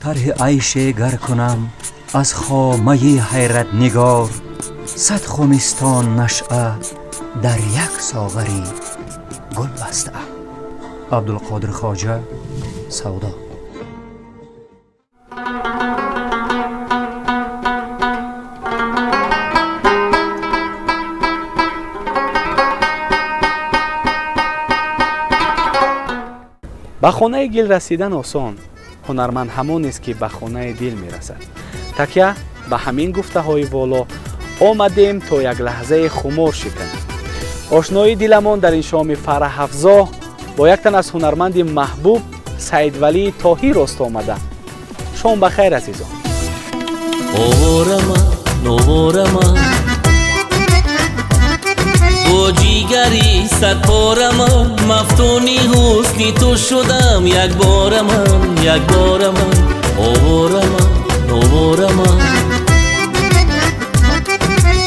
طرح عیش گر کنم از خامه حیرت نگار، صد خمستان نشأه در یک ساغری گل بسته. عبدالقادر خواجه، سودا. به خانه گل رسیدن آسان، هنرمند همون است که به خانه دل می رسد. تکیه به همین گفته های والا آمدیم تا یک لحظه خمار شکنیم. آشنایی دلمان در این شام فرح افزا با یک تن از هنرمند محبوب سید ولی طاهی راست آمده. شام بخیر عزیزان. نوارم با جیگری صد پارم، مفتونی حسنی تو شدم یک بار من. نوارم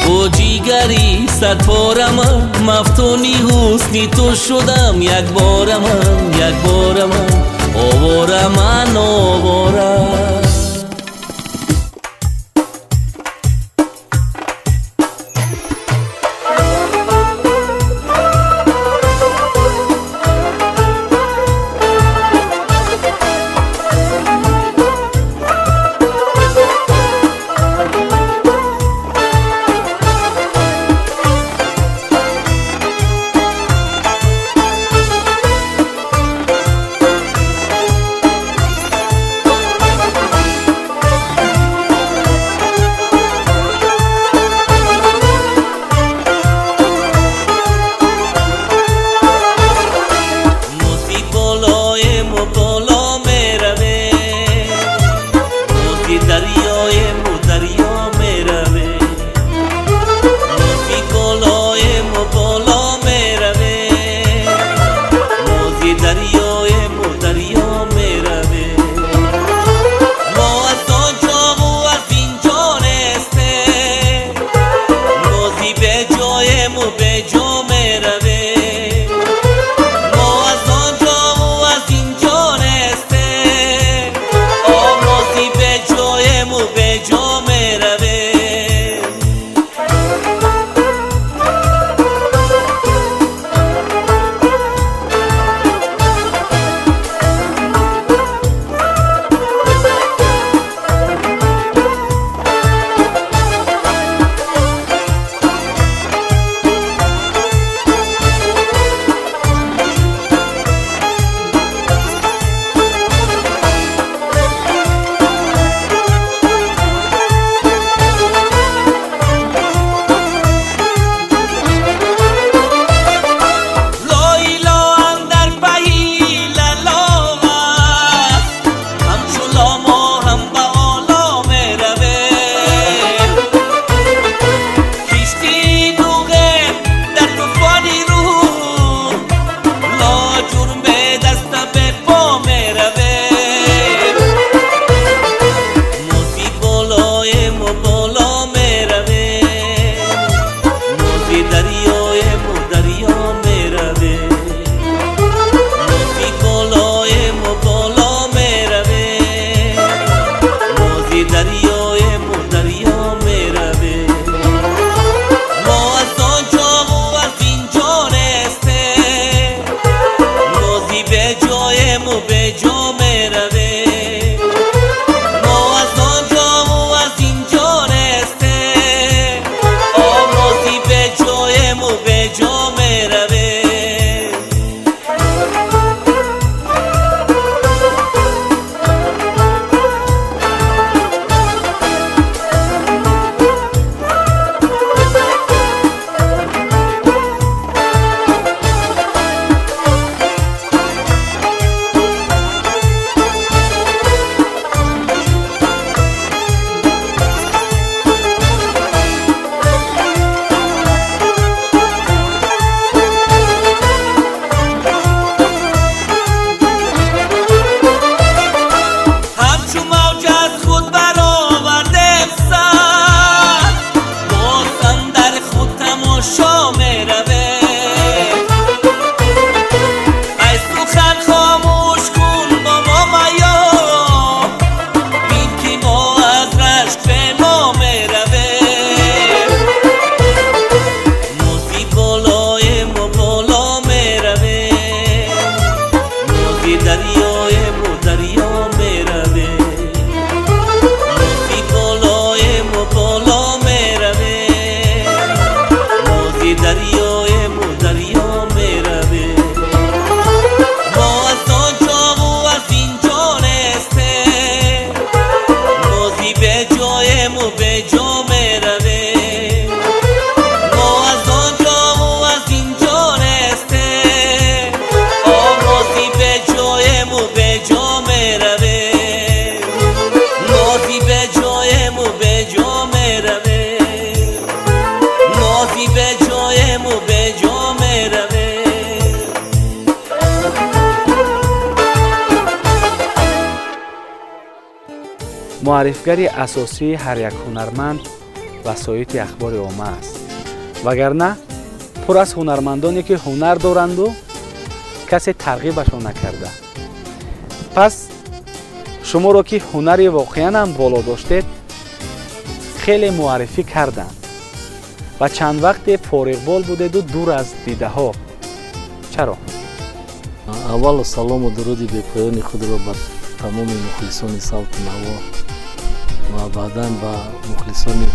با جیگری صد پارم، مفتونی حسنی تو شدم یک بار من. آوارم. معرفگری اساسی هر یک هنرمند وسایط اخبار عامه است. وگرنه پر از هنرمندانی که هنر دارند و کسی ترغیبشان نکرده. پس شما را که هنری واقعا هم بالا داشتید خیلی معرفی کردند و چند وقت فارغ بال بودید و دور از دیده ها. چرا؟ اول سلام و درودی به پایان خود را بر تمام مخلصان صوت نوا و بعدا به مخلصان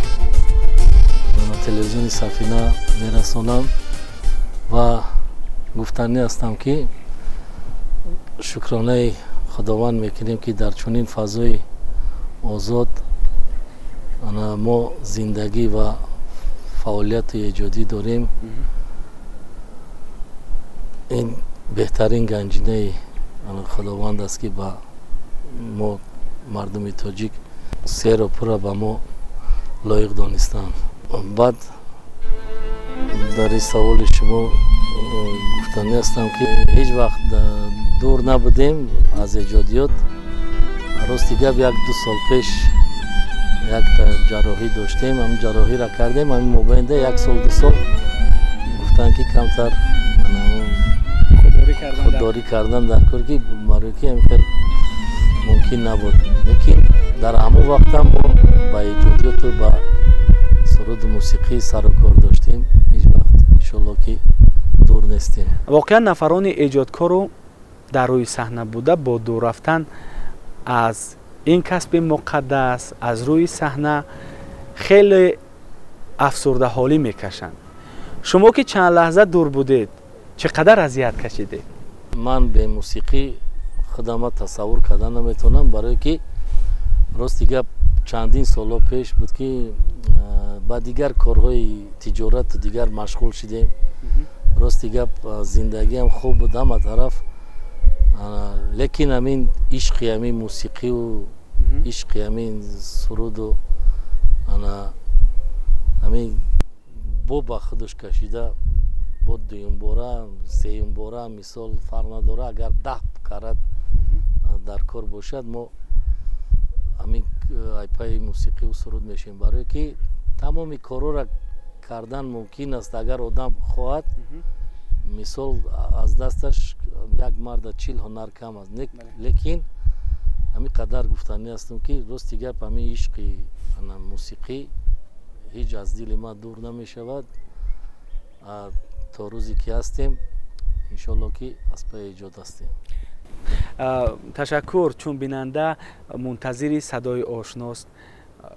تلویزیون سفینه میرسانم و گفتنی هستم که شکرانه خداوند میکنیم که در چنین فضای آزاد ما زندگی و فعالیت ایجادی داریم. این بهترین گنجینه خداوند است که با ما مردم تاجیک سیر و پره به ما لایق دانستند. بعد در این سوال شما گفتنی هستم که هیچ وقت دور نبودیم از ایجادیات. راستی گپ 1-2 سال پیش یک جراحی داشتیم، هم جراحی را کردیم، هم مابین 1 سال 2 سال گفتن که کمتر خودداری کردن در کار که برای که امکان ممکن نبود. لیکن در همون وقت هم ما با ایجادیات و با سرود موسیقی سر و کار داشتیم. هیچ وقت انشالله که دور نیستیم. واقعا نفران ایجادکار رو در روی صحنه بوده با دور رفتن از این کسب مقدس از روی صحنه خیلی افسرده حالی میکشند. شما که چند لحظه دور بودید چقدر اذیت کشیدید؟ من به موسیقی خودم تصور کردن نمیتونم، برای که راستی گپ چندین سال پیش بود که با دیگر کارهای تجارت و دیگر مشغول شدیم. راستی گپ زندگی هم خوب بود همه طرف، لیکن همین عشق همین موسیقی و عشق همین سرود و همین با خودش کشیده بود. دویم باره سیم باره مثال فرق نداره، اگر 10 کارت در کار باشد ما همین پای موسیقی و سرود میشیم، برای که تمام کارا را کردن ممکن است اگر آدم خواهد. مثال از دستش یک مرد 40 هنر کم است، لیکن همین قدر گفتنی هستم که راستی گپ همین عشق موسیقی هیچ از دل ما دور نمی شود تا روزی که هستیم. انشالله که از پای ایجاد هستیم. تشکر. چون بیننده منتظر صدای آشناست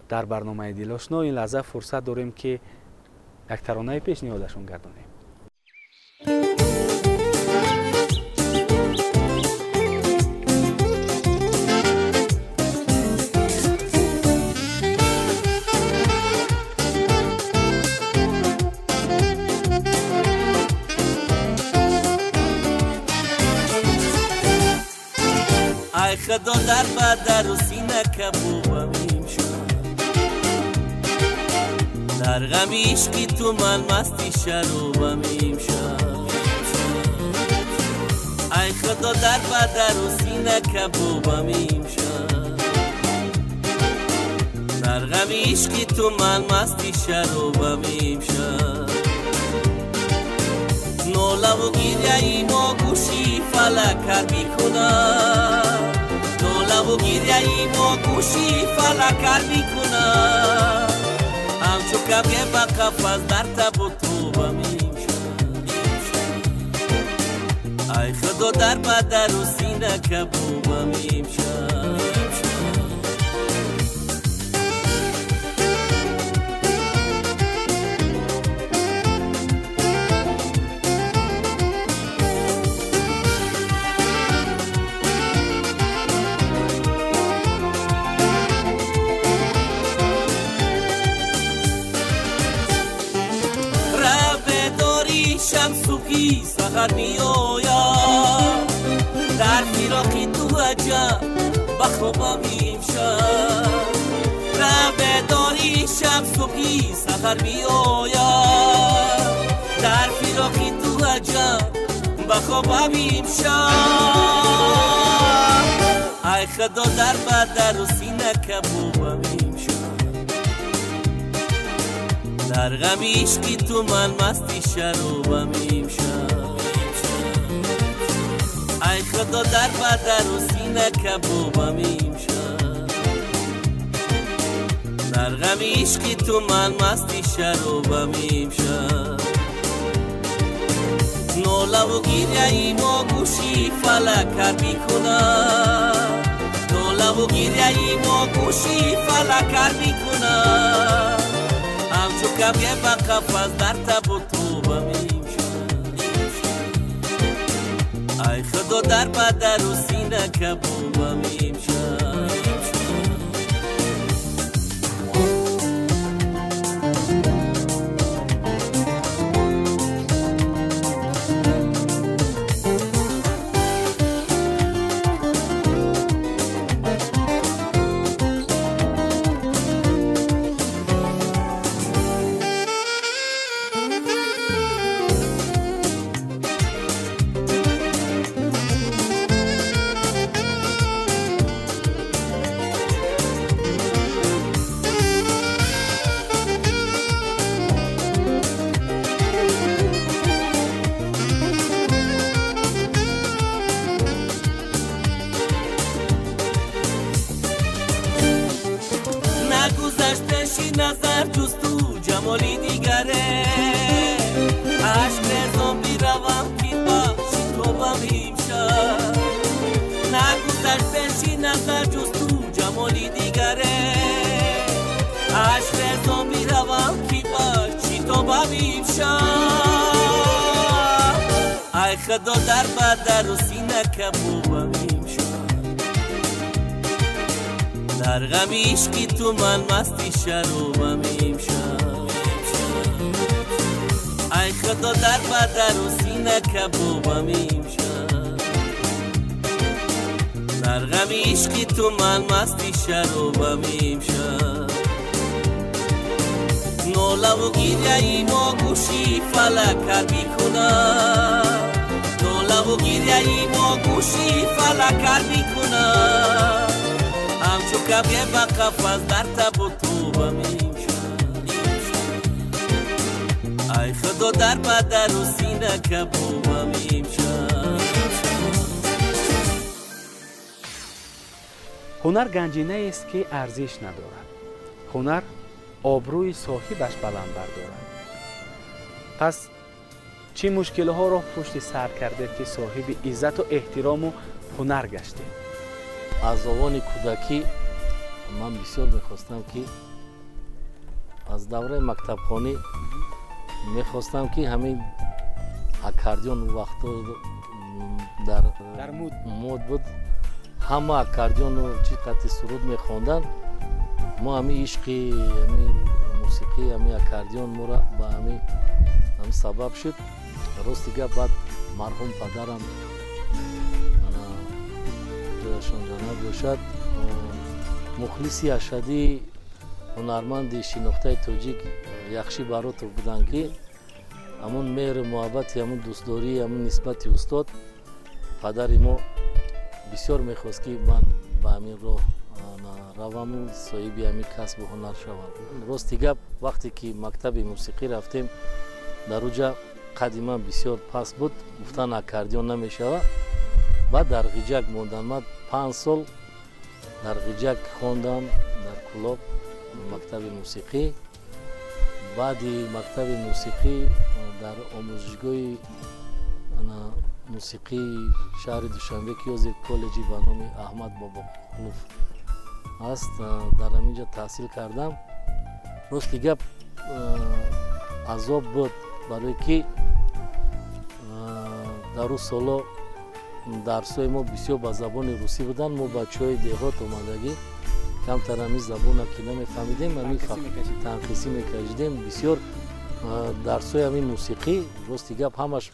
در برنامه دل آشنا، این لحظه فرصت داریم که یک ترانه پیشنهادشون گردانیم. ای خدا در بدر و سینه کبوبم شد، در غم عشقی تو من مستی شروبم شد. ای خدا در بدر و سینه کبوبم شد، در غم عشقی تو من مستی شروبم شد. نولا و گیریه ما گوشی فلکر میکنم، نولا و گیریه ما گوشی فلکر میکنم. همچو کبه با قفص در تب و توبه میشم. ای خدا در بدر و سینه کبوبه میشم. شمسوکی سحر می آیم، در فراقی تو عجب بخوابم امشب. رب داری شمسوکی سحر می آیم، در فراقی تو عجب بخوابم امشب ای خدا در بدر و سینه کبابم امشب در غم عشقی تو من مستی شرابم امشب ای خدا در بدر و سینه کبابم امشب در غم عشقی تو من مستی شرابم امشب ناله و گریه ما گوشی فلک میکنه ناله و گریه ما گوشی فلک میکنه همچو کبیه با قفص در تب و توبم امشب ای خدا در بدر و سینه کبابم امشب نظر جز تو جمالی دیگره عشق رزم بیروم که باشی تو بم امشب نگذشت نظر جز تو جمالی دیگره عشق رزم بیروم که باشی تو بم امشب ای خدا در بدر و سینه کبابم امشب در غم عشقی تو من مستی شرابم امشب ای خدا در بدر و سینه کبابم امشب در غم عشقی تو من مستی شرابم امشب ناله و گریه ما گوشی فلک میکنه ناله و گریه ما گوشی فلک میکنه همچو کبیه با قفص در تب و توبم امشب ای خدا در بدر و سینه کبابم امشب هنر گنجینه است که ارزش ندارد هنر آبروی صاحبش بلند بردارد پس چه مشکل‌ها را پشت سر کرده که صاحب عزت و احترام و هنر گشته از آوان کودکی من بسیار میخواستم که از دوره مکتبخانه میخواستم که همین اکاردیون وقتا در مود بود همه اکاردیون و چی قطعی سرود میخواندن ما همین عشقی همین موسیقی همین اکاردیون مورا با همین سبب شد راستی گپ بعد مرحوم پدرم جانب باشد مخلصی اشدی هنرمند شناخته تاجیک یخشی برات بودن که همون مهر محبت همون دوستداری همون نسبت استاد پدر ما بسیار میخواست که من به همین راه روم صاحب همین کسب هنر شوم راستی گپ وقتی که مکتب موسیقی رفتیم در اونجا قدیما بسیار پس بود گفتن اکاردیون نمیشود بعد در غیجک موندم من 5 سال در غیجک خواندم در کلاب مکتب موسیقی بعدی مکتب موسیقی در آموزشگاه موسیقی شهر دوشنبه که از کالجی به نام احمد بابا خلوف است در همینجا تحصیل کردم راستی گپ عذاب بود برای که در اون سالا درسای ما بسیار با زبان روسی بودن ما بچهای دهات اومدگی کمتر همین زبان که نمیفهمیدیم همین تنقیسی میکشیدیم بسیار درسای همین موسیقی راستی گپ همش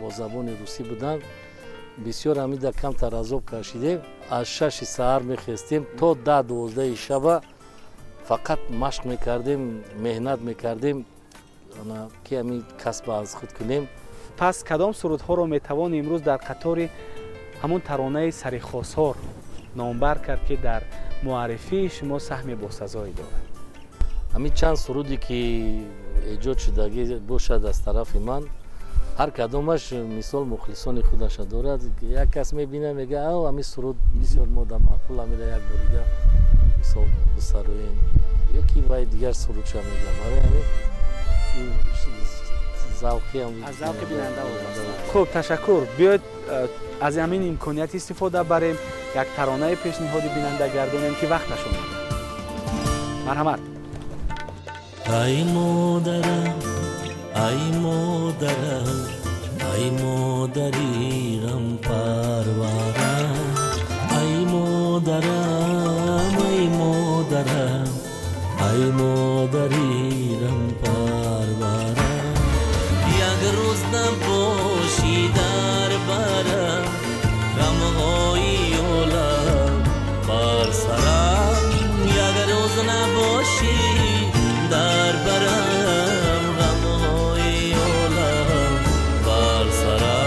با زبان روسی بودن بسیار همین در کمتر عذاب کشیدیم از 6 سحر میخستیم تا 10-12 شب فقط مشق میکردیم مهنت میکردیم که همین کسب از خود کنیم پس کدام سرودها را میتوان امروز در قطار همون ترانه سری خاصار نامبر کرد که در معرفی شما سهم باسزایی دارد؟ همین چند سرودی که ایجاد شدگی باشد از طرف من، هر کدامش مثال مخلصان خودش دارد. یک کس میبینه میگه او همین سرود بسیار ماده معقول، همین یک بار مثال بسروین یکی وای دیگر سرود شد میگه برای همین ذوقی هم از ذوق بیننده وابسته. خب تشکر. بیاید از همین امکانیت استفاده بریم، یک ترانه پیشنهادی بیننده گردونیم که وقتشون مرحمت. ای مادرم ای مادرم ای مادریرم پرورم، ای مادرم ای مادرم ای مادریرم پرورم، یک روز نباشی در برم غمهای عالم بر سرم، یک روز نباشی در برم غمهای عالم بر سرم.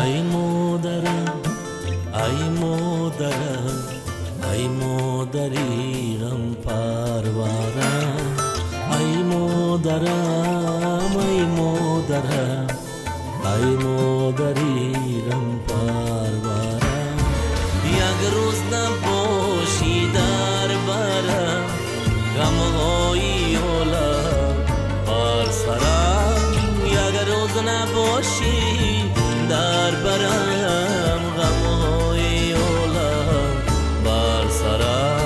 ای مادرم ای مادرم ای مادریرم پرورم، ای مادرم ای مادرم ای مادریرم پرورم، یک روز نباشی در برم غمهای عالم بر سرم، یک روز نباشی در برم غمهای عالم بر سرم.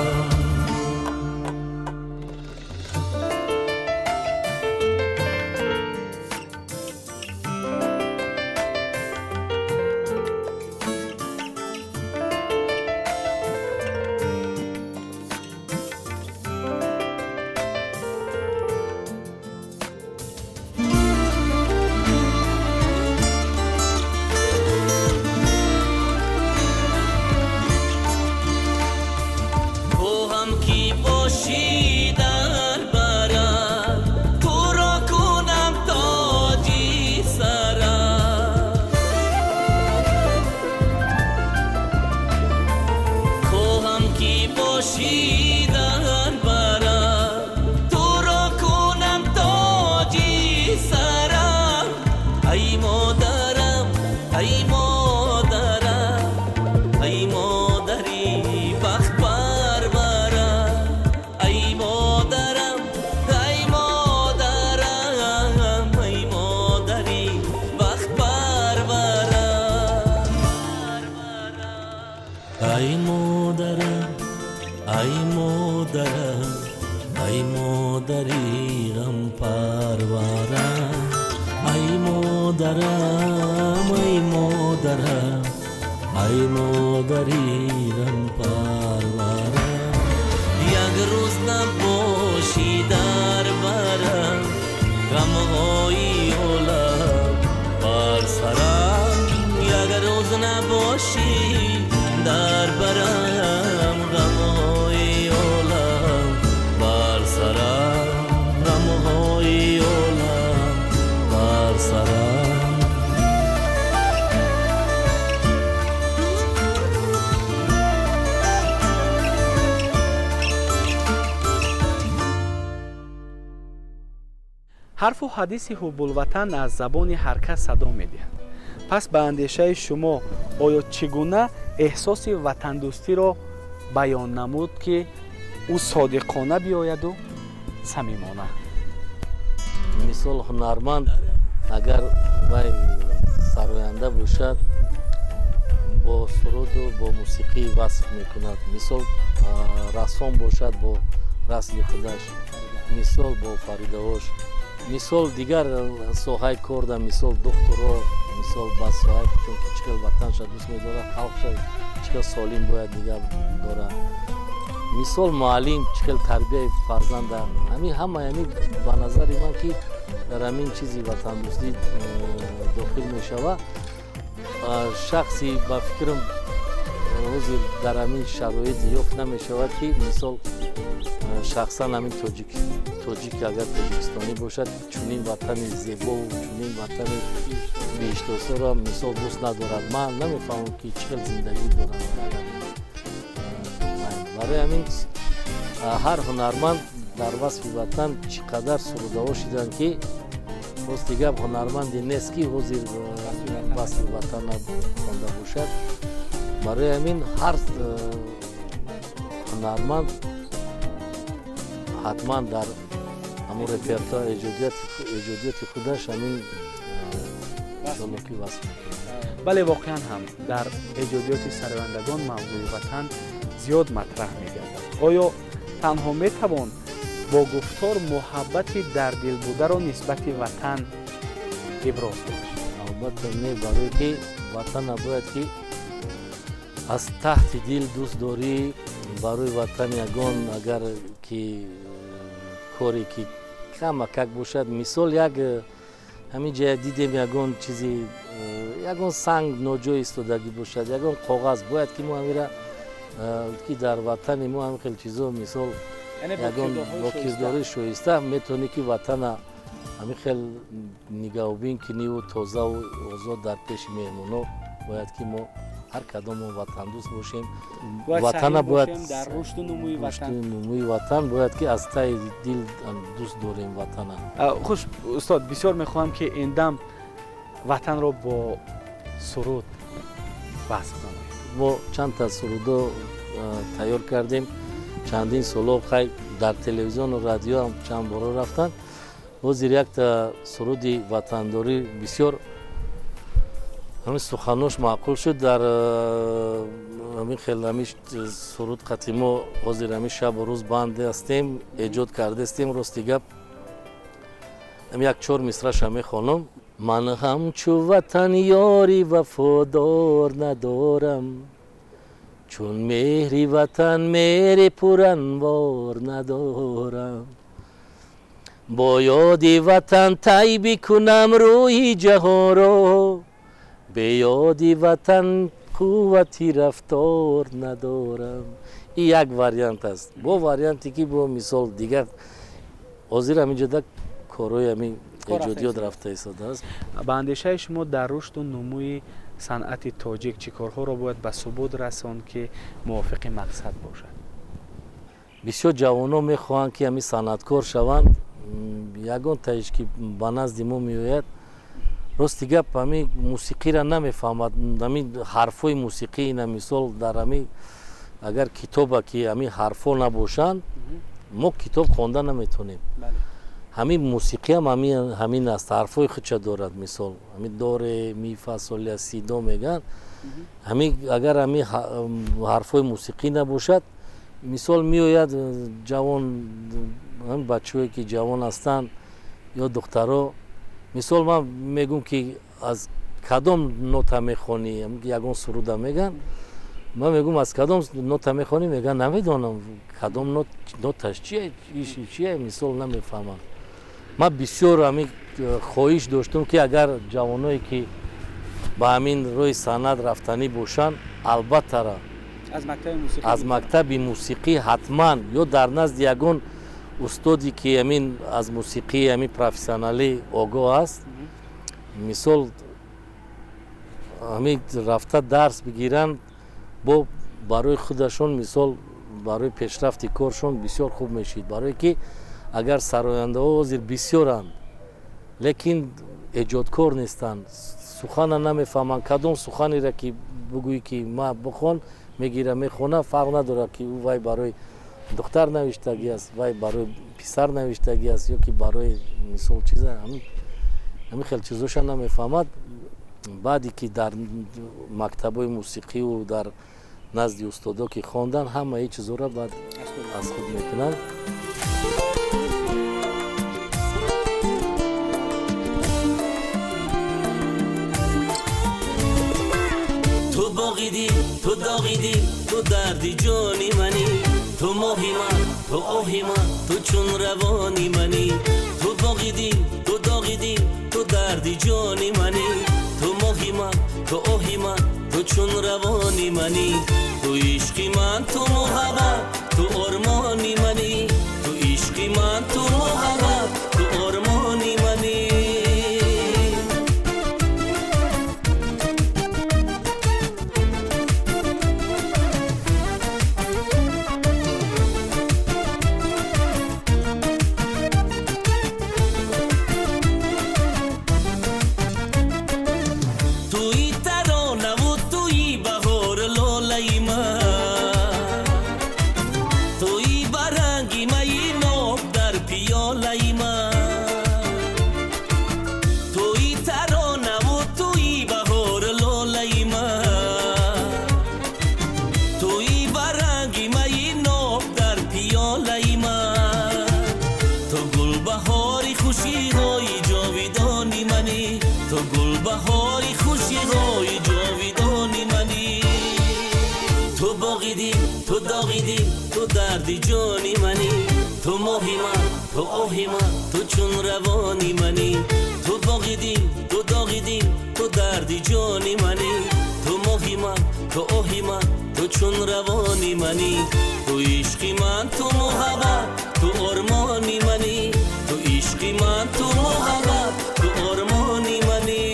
ای مادرم ای مادرم ای مادریرم پرورم، ای مادرم ای مادرم ای مادریرم پرورم، یک روز نباشی در برم غمهای عالم بر سرم، یک روز نباشی در برم غمهای عالم بر سرم، غمهای عالم بر سرم. حرف و حدیث حب الوطن از زبان هر کس صدا می‌دهد. پس به اندیشه شما آیا چگونه احساس وطن دوستی را بیان نمود که او صادقانه بیاید و صمیمانه؟ مثال هنرمند اگر وای سراینده باشد با سرود و با موسیقی وصف میکند. مثال رسام باشد با رسم خودش، مثال با فریده‌اش، مثال دیگر ساحه کار در مثال دکترا، مثال با ساحه چون که چقدر وطنش دوست می‌داره، خلقش چقدر سالم باید نگه داره، مثال معلم چقدر تربیت فرزند همه به نظر من که در همین چیزی وطن دوستی داخل می‌شود. شخصی با فکرم روزی در همین شرایط یافت نمی‌شود که مثال شخصا همین تاجیک اگر تاجیکستانی باشد چنین وطن زیبا و چنین وطن بیشتر را مثال دوست ندارد. من نمی‌فهمم که چقدر زندگی دارم. برای همین هر هنرمند در وصف وطن چقدر سروده‌ها شدن که باز دیگه هنرمندی نیست که حضور وصف وطن خونده باشد. برای همین هر هنرمند حتما در همون رپرتوار ایجادیات خودش همین شالوکی وصف میکنه. بله واقعا هم در ایجادیات سروندگان موضوع وطن زیاد مطرح میگردد. آیا تنها میتوان با گفتار محبت در دل بوده را نسبت وطن ابراز کنید؟ البته نه، برای که وطن باید که از تحت دل دوست داری. برای وطن یگان اگر که کاری که کمک باشد، مثال یک همین جای دیدیم یگان چیزی یگان سنگ ناجای استادگی باشد، یگان کاغذ باید که ما همیشه که در وطن ما هم خیلی چیزا مثال یگان با کرداری شایسته میتونی که وطن همین خیلی نگاهبین کنی و تازه و آزاد در پیش مهمونا. باید که ما هر کدام وطن دوست باشیم. وطن باید در رشد و نموی وطن باید که از ته دل دوست داریم وطن. خوش استاد، بسیار میخواهم که این دم وطن را با سرود وصف کنید. ما چند تا سرود تیار کردیم. چندین سال خیلی در تلویزیون و رادیو هم چند بار رفتن. و زیر یک تا سرودی وطنداری بسیار همین سخنوش معقول شد. در همین خیلی همین سرود قطیمو حاضر همین شب و روز بنده هستیم، ایجاد کرده هستیم. راستی گپ همین یک 4 مصرعش همین خانم: من همچو وطن یاری وفادار ندارم، چون مهری وطن مهر پرانوار ندارم. با یادی وطن طی کنم روی جهان را، به یادی وطن قوتی رفتار ندارم. این یک واریانت است. با واریانتی که با مثال دیگر حاضر همینجا در کارهای همین ایجادیات رفته ایستاده است. به اندیشه شما در رشد و نموی صنعت تاجیک چه کارها را باید به ثبات رساند که موافق مقصد باشد؟ بسیار جوانان میخواهند که همین صنعتکار شوند. یگان تایش که به نزد ما میآید، راستی گپ همین موسیقی را نمیفهمد. همین حرفای موسیقی اینا مثال در همین اگر کتاب که همین حرفا نباشند ما کتاب خوانده نمیتونیم. همین موسیقی هم همین است، حرفای خودش دارد. مثال همین داره می فا صل سی دو میگن. همین اگر همین حرفای موسیقی نباشد، مثال میآید جوان هم بچه‌ای که جوان هستند یا دخترها، مثال من میگم که از کدام نوت میخونی، یگان سرود میگن، من میگم از کدام نوت میخونی، میگن نمیدونم کدام نوتش چیه مثال نمیفهمم. من بسیار همین خواهش داشتم که اگر جوانایی که با همین روی صنعت رفتنی باشن، البته را از مکتب موسیقی حتما یا در نزد یگان استادی که همین از موسیقی همین پروفسیونالی آگاه است، مثال همین رفته درس بگیرن با برای خودشون، مثال برای پیشرفت کارشون بسیار خوب میشید. برای که اگر سراینده ها حاضر بسیارند лекин эҷодкор нестанд, сухана намефаҳманд. Кадом суханиро ки бугӯӣ ки ма бихон мегира мехона, фарқ надорад ки ӯ вай барои духтар навиштагӣ аст, вай барои писар навиштагӣ аст ё ки барои мисол чиза, ҳамин хел чизоша намефаҳмад. баъде ки дар мактабҳои мусиқиву дар назди устодо ки хондан, ҳамаи чизоро баъд аз худ мекунанд. تو باغیدی، تو داغیدی، تو دردی جانی منی، تو ماهی من، تو آهی من، تو چون روانی منی. تو باغیدی، تو داغیدی، تو دردی جانی منی، تو ماهی من، تو آهی من، تو چون روانی منی. تو عشقی من، تو محبت، تو آرمانی منی. تو عشقی من، تو محبت، تو آرمانی منی. تو داغیدی، تو دردی جانی منی، تو ماهی من، تو آهی من، تو چون روانی منی. تو باغیدی، تو داغیدی، تو دردی جانی منی، تو ماهی من، تو آهی من، تو چون روانی منی. تو عشقی من، تو محبت، تو آرمانی منی. تو عشقی من، تو محبت، تو آرمانی منی.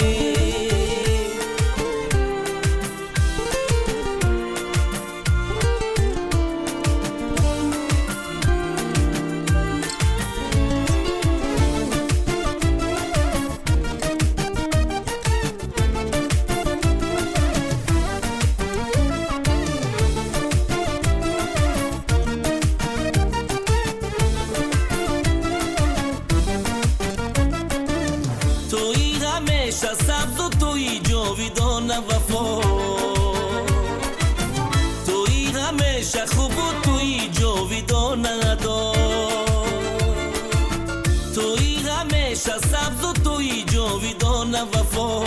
سبز و توی جاویدان وفا، توی همیشه خوب و توی جاویدان ادا. توی همیشه سبز و توی جاویدان وفا،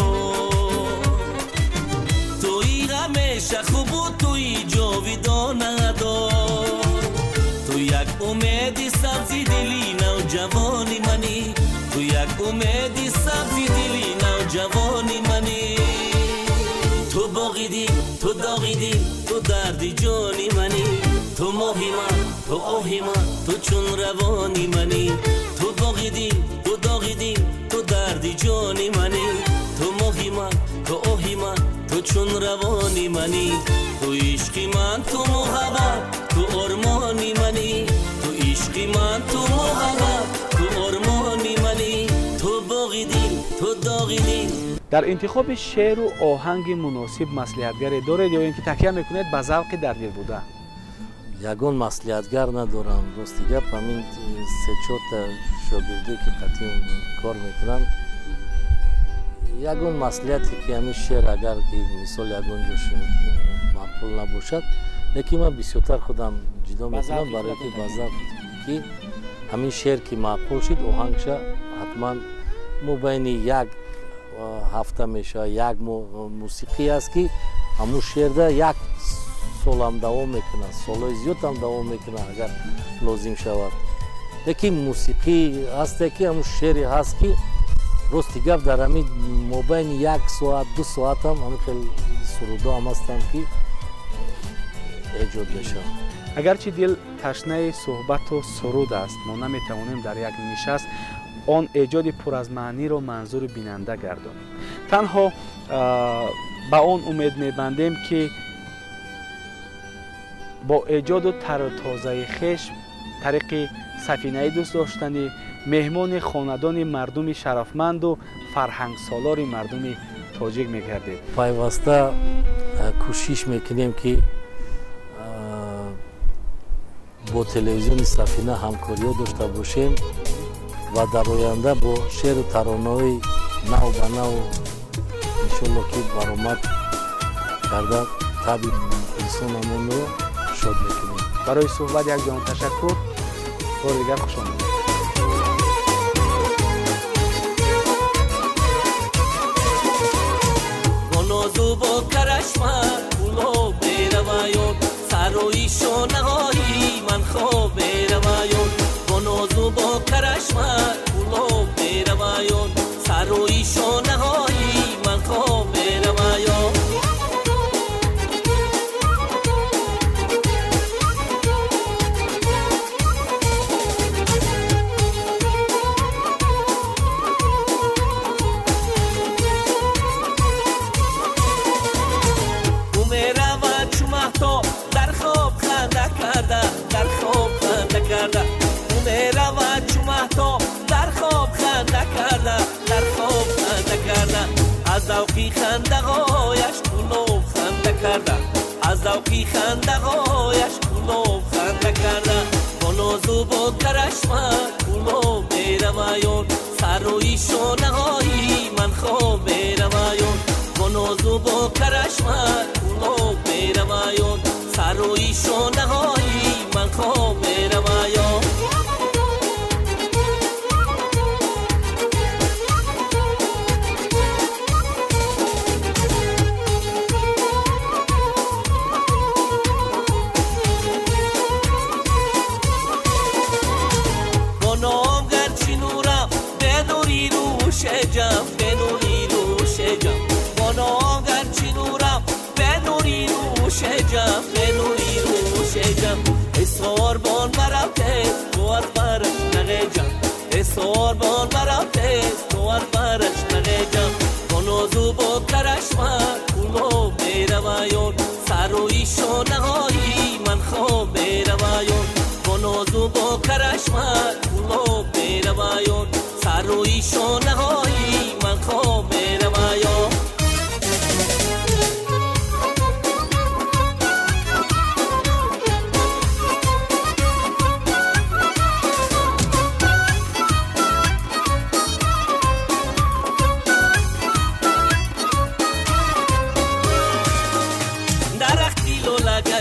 توی همیشه خوب و توی جاویدان ادا. تو یک امیدی سبزی دلی نوجوانی منی، تو یک امیدی سبزی دلی نوجوانی منی. تو باغیدی، تو داغیدی، تو دردی جانی منی. تو ماهی من، تو آهی من، تو چون روانی منی. تو باغیدی، تو داغیدی، تو دردی جانی منی. تو ماهی من، تو آهی من، تو چون روانی منی. تو عشقی من، تو محبت، تو آرمانی منی. تو عشقی من، تو محبت، تو آرمانی منی. تو باغیدی، تو داغیدی. در انتخاب شعر و آهنگ مناسب مصلحتگری دارید یا اینکه تکیه میکنید به ذوق در دل بوده؟ یگان مصلحتگر ندارم. راستی گپ همین سه چهار تا شاگردی که قطعی کار میکنن، یگان مصلحتی که همین شعر اگر که مثال یگان جاش معقول نباشد، لیکن من بسیارتر خودم جدا میکنم برای که به ذوق که همین شعر که معقول شد آهنگش حتما مبین یک هفته میشه. یک موسیقی است که همون شعر ده یک سال هم دوام میکنه، سالهای زیاد هم دوام میکنه اگر لازم شود. لیکن موسیقی هست که همون شعری هست که راستی گفت در همین مبین یک ساعت دو ساعت هم همین خیلی سرودا هم هستن که ایجاد میشه. اگرچه دل تشنه صحبت و سرود است، ما نمیتوانیم در یک نشست آن ایجاد پر از معنی را منظور بیننده گردانیم. تنها با آن امید میبندیم که با ایجاد و تر و تازه خش طریق سفینه دوست داشتنی مهمان خاندان مردم شرفمند و فرهنگ سالار مردم تاجیک میگردید. پیوسته کوشش میکنیم که با تلویزیون سفینه همکاری داشته باشیم و در آینده با شعر و ترانه‌های نو به نو انشالله که برآمد کرده طبع انسانمون رو شاد میکنیم. برای صحبت یک جان تشکر. بار دیگر خوش آمدید. نازو با کرشمر پولو بیروایون سروی شونهایی من خواب بیروایون با نازو با کرشمر پولو بیروایون سروی شونهایی من خواب بیروایون در خواب خنده کرده در خواب خنده کرده او میرود چو مهتاب در خواب خنده کرده در خواب خنده کرده از ذوقی خنده هایش قلوب خنده کرده از ذوقی خنده هایش قلوب خنده کرده با نازو با کرشمر قلوب میروایون سروی شانه هایی من خواب میروایون با نازو با کرشمر قلوب میروایون سروی شانه هایی من خواب میروایون با نام گرچی نورم به نوری روش جم به نوری روش جم با نام گرچی نورم به نوری روش جم به نوری روش جم اسوار بان مرفته تو از برش نغه جم اسوار بان مرفته تو از برش نغه جم با نازو با کرشمر قلوب میروایون سروی شانه هایی من خواب میروایون با نازو با کرشمر قلوب میروایون سروی شانه هایی من خواب میروایون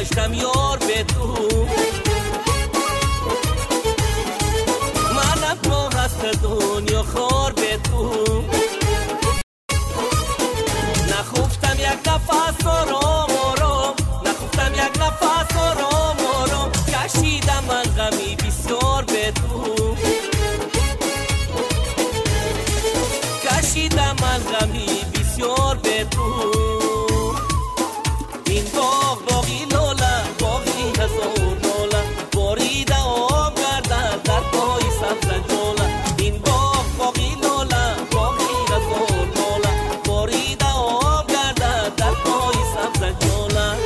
گشتم یار به تو منم تو هست دنیا خار به تو نخفتم یک نفس آرام آرام نخفتم یک نفس آرام آرام کشیدم من غمی بسیار به تو کشیدم من غمی بسیار به تو این باغ باغی لاله باغی هزار لاله باریده آب گردن در پای سبز جاله این باغ باغی لاله باغی هزار لاله باریده آب گردن در پای سبز جاله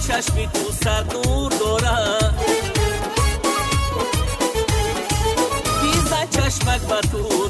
چشمی تو سر نور داره بیزن چشمک بر تو